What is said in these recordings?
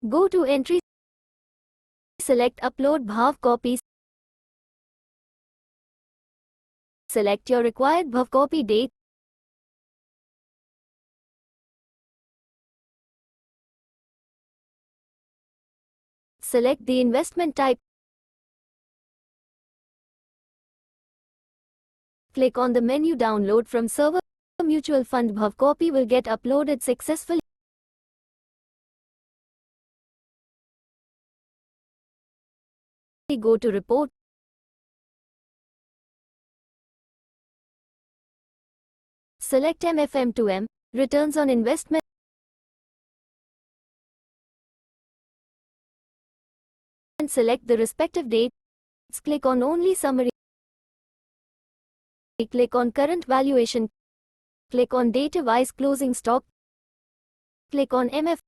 Go to Entry, select Upload Bhav Copy. Select your required Bhav copy date. Select the investment type. Click on the menu Download from server. Mutual fund Bhav copy will get uploaded successfully. Go to Report. Select M2M, Returns on Investment. And select the respective date. Click on Only Summary. Click on Current Valuation. Click on Date-Wise Closing Stock. Click on MF.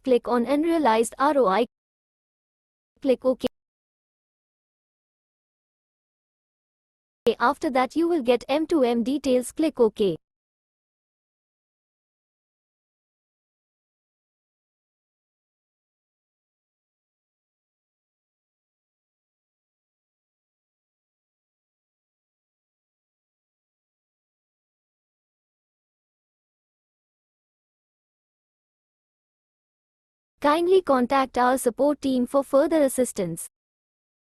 Click on Unrealized ROI. Click OK. After that you will get M2M details. Click OK. Kindly contact our support team for further assistance.